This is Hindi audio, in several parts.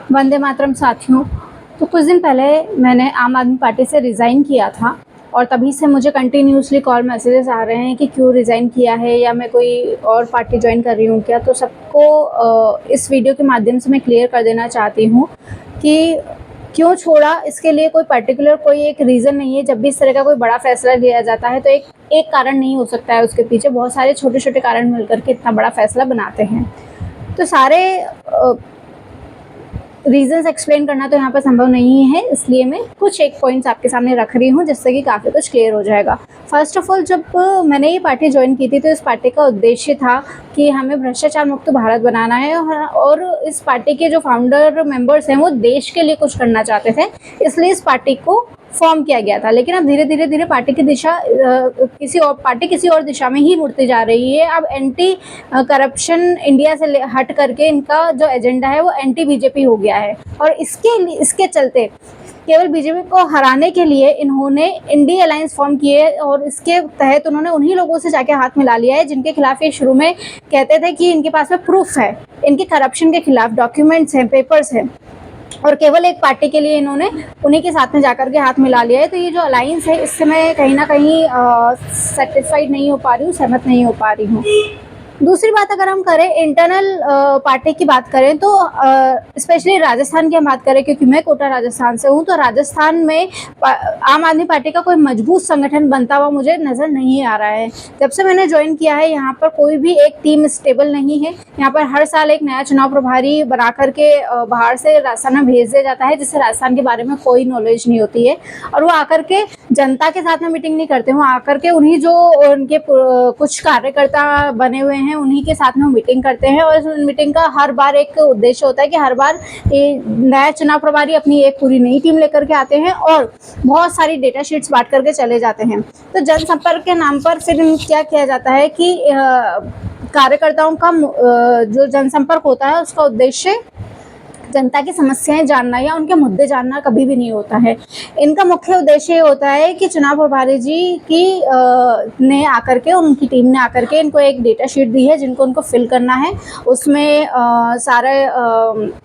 वंदे मातरम साथियों। तो कुछ दिन पहले मैंने आम आदमी पार्टी से रिज़ाइन किया था और तभी से मुझे कंटिन्यूसली कॉल मैसेजेस आ रहे हैं कि क्यों रिज़ाइन किया है या मैं कोई और पार्टी ज्वाइन कर रही हूँ क्या। तो सबको इस वीडियो के माध्यम से मैं क्लियर कर देना चाहती हूँ कि क्यों छोड़ा, इसके लिए कोई पर्टिकुलर कोई एक रीज़न नहीं है। जब भी इस तरह का कोई बड़ा फैसला लिया जाता है तो एक कारण नहीं हो सकता है, उसके पीछे बहुत सारे छोटे-छोटे कारण मिलकर के इतना बड़ा फैसला बनाते हैं। तो सारे रीज़न्स एक्सप्लेन करना तो यहाँ पर संभव नहीं है, इसलिए मैं कुछ एक पॉइंट्स आपके सामने रख रही हूँ जिससे कि काफ़ी कुछ क्लियर हो जाएगा। फ़र्स्ट ऑफ़ ऑल, जब मैंने ये पार्टी ज्वाइन की थी तो इस पार्टी का उद्देश्य था कि हमें भ्रष्टाचार मुक्त भारत बनाना है और इस पार्टी के जो फाउंडर मेंबर्स हैं वो देश के लिए कुछ करना चाहते थे, इसलिए इस पार्टी को फॉर्म किया गया था। लेकिन अब धीरे-धीरे पार्टी की दिशा किसी और दिशा में ही मुड़ती जा रही है। अब एंटी करप्शन इंडिया से हट करके इनका जो एजेंडा है वो एंटी बीजेपी हो गया है और इसके चलते केवल बीजेपी को हराने के लिए इन्होंने इंडी अलायंस फॉर्म किए और इसके तहत उन्होंने उन्हीं लोगों से जाके हाथ मिला लिया है जिनके खिलाफ ये शुरू में कहते थे कि इनके पास में प्रूफ है, इनके करप्शन के खिलाफ डॉक्यूमेंट्स हैं, पेपर्स हैं, और केवल एक पार्टी के लिए इन्होंने उन्हीं के साथ में जाकर के हाथ मिला लिया है। तो ये जो अलायंस है इससे मैं कहीं ना कहीं सेटिस्फाइड नहीं हो पा रही हूँ, सहमत नहीं हो पा रही हूँ। दूसरी बात, अगर हम करें इंटरनल पार्टी की बात करें तो स्पेशली राजस्थान की हम बात करें, क्योंकि मैं कोटा राजस्थान से हूँ, तो राजस्थान में आम आदमी पार्टी का कोई मजबूत संगठन बनता हुआ मुझे नज़र नहीं आ रहा है। जब से मैंने ज्वाइन किया है यहाँ पर कोई भी एक टीम स्टेबल नहीं है। यहाँ पर हर साल एक नया चुनाव प्रभारी बना करके बाहर से राजस्थान में भेज दिया जाता है, जिससे राजस्थान के बारे में कोई नॉलेज नहीं होती है और वो आकर के जनता के साथ में मीटिंग नहीं करते, वो आकर के उन्हीं जो उनके कुछ कार्यकर्ता बने हुए हैं उन्हीं के साथ में मीटिंग करते हैं और इस मीटिंग का हर बार एक उद्देश्य होता है कि हर बार नया चुनाव प्रभारी अपनी एक पूरी नई टीम लेकर के आते हैं और बहुत सारी डेटा शीट्स बांट करके चले जाते हैं। तो जनसंपर्क के नाम पर फिर क्या किया जाता है कि कार्यकर्ताओं का जो जनसंपर्क होता है उसका उद्देश्य जनता की समस्याएं जानना या उनके मुद्दे जानना कभी भी नहीं होता है। इनका मुख्य उद्देश्य ये होता है कि चुनाव प्रभारी जी की ने आकर के, उनकी टीम ने आकर के इनको एक डेटा शीट दी है जिनको उनको फिल करना है। उसमें सारे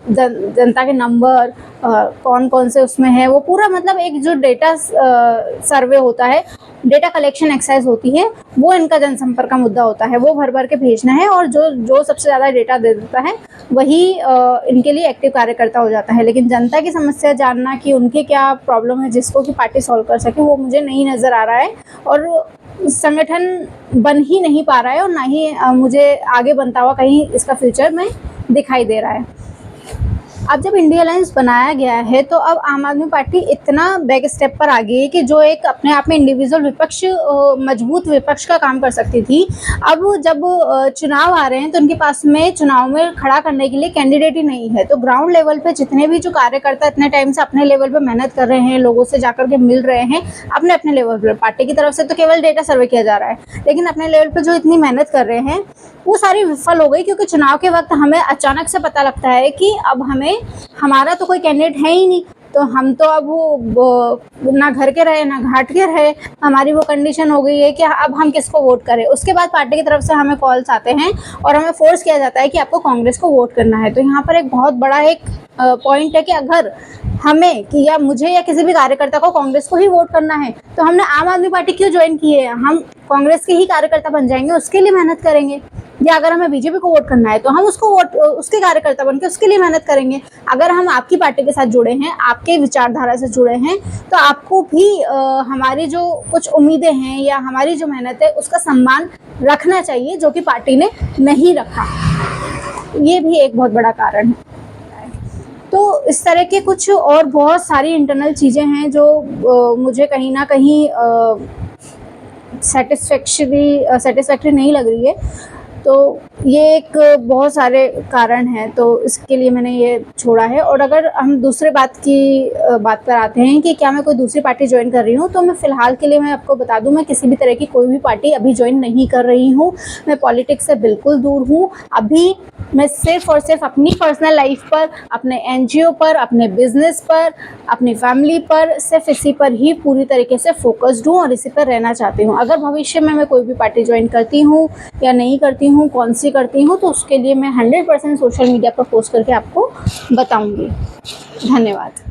जनता के नंबर कौन कौन से उसमें है, वो पूरा मतलब एक जो डेटा सर्वे होता है, डेटा कलेक्शन एक्सरसाइज होती है, वो इनका जनसंपर्क का मुद्दा होता है। वो भर भर के भेजना है और जो सबसे ज़्यादा डेटा दे देता है वही इनके लिए एक्टिव कार्यकर्ता हो जाता है। लेकिन जनता की समस्या जानना कि उनके क्या प्रॉब्लम है जिसको कि पार्टी सॉल्व कर सके, वो मुझे नहीं नज़र आ रहा है और संगठन बन ही नहीं पा रहा है और ना ही मुझे आगे बनता हुआ कहीं इसका फ्यूचर में दिखाई दे रहा है। अब जब इंडिया अलायंस बनाया गया है तो अब आम आदमी पार्टी इतना बैक स्टेप पर आ गई है कि जो एक अपने आप में इंडिविजुअल विपक्ष, मजबूत विपक्ष का काम कर सकती थी, अब जब चुनाव आ रहे हैं तो उनके पास में चुनाव में खड़ा करने के लिए कैंडिडेट ही नहीं है। तो ग्राउंड लेवल पे जितने भी जो कार्यकर्ता इतने टाइम से अपने लेवल पे मेहनत कर रहे हैं, लोगों से जाकर के मिल रहे हैं, अपने अपने लेवल पर, पार्टी की तरफ से तो केवल डेटा सर्वे किया जा रहा है, लेकिन अपने लेवल पर जो इतनी मेहनत कर रहे हैं वो सारी विफल हो गई, क्योंकि चुनाव के वक्त हमें अचानक से पता लगता है कि अब हमारा तो कोई कैंडिडेट है ही नहीं, तो हम तो अब वो ना घर के रहे ना घाट के रहे, हमारी वो कंडीशन हो गई है कि अब हम किसको वोट करें। उसके बाद पार्टी की तरफ से हमें कॉल्स आते हैं और हमें फोर्स किया जाता है कि आपको कांग्रेस को वोट करना है। तो यहाँ पर एक बहुत बड़ा एक पॉइंट है कि अगर हमें कि या मुझे या किसी भी कार्यकर्ता को कांग्रेस को ही वोट करना है तो हमने आम आदमी पार्टी क्यों ज्वाइन की है, हम कांग्रेस के ही कार्यकर्ता बन जाएंगे, उसके लिए मेहनत करेंगे। या अगर हमें बीजेपी को वोट करना है तो हम उसके कार्यकर्ता बनके उसके लिए मेहनत करेंगे। अगर हम आपकी पार्टी के साथ जुड़े हैं, आपके विचारधारा से जुड़े हैं, तो आपको भी हमारी जो कुछ उम्मीदें हैं या हमारी जो मेहनत है उसका सम्मान रखना चाहिए, जो कि पार्टी ने नहीं रखा। ये भी एक बहुत बड़ा कारण है। तो इस तरह के कुछ और बहुत सारी इंटरनल चीज़ें हैं जो मुझे कहीं ना कहीं सेटिस्फैक्ट्री नहीं लग रही है। तो ये एक बहुत सारे कारण हैं, तो इसके लिए मैंने ये छोड़ा है। और अगर हम दूसरे बात पर आते हैं कि क्या मैं कोई दूसरी पार्टी ज्वाइन कर रही हूँ, तो मैं फ़िलहाल के लिए मैं आपको बता दूँ, मैं किसी भी तरह की कोई भी पार्टी अभी ज्वाइन नहीं कर रही हूँ। मैं पॉलिटिक्स से बिल्कुल दूर हूँ। अभी मैं सिर्फ और सिर्फ अपनी पर्सनल लाइफ पर, अपने एनजीओ पर, अपने बिजनेस पर, अपनी फैमिली पर, सिर्फ इसी पर ही पूरी तरीके से फोकस्ड हूँ और इसी पर रहना चाहती हूँ। अगर भविष्य में मैं कोई भी पार्टी ज्वाइन करती हूँ या नहीं करती हूँ, कौन सी करती हूँ तो उसके लिए मैं 100% सोशल मीडिया पर पोस्ट करके आपको बताऊँगी। धन्यवाद।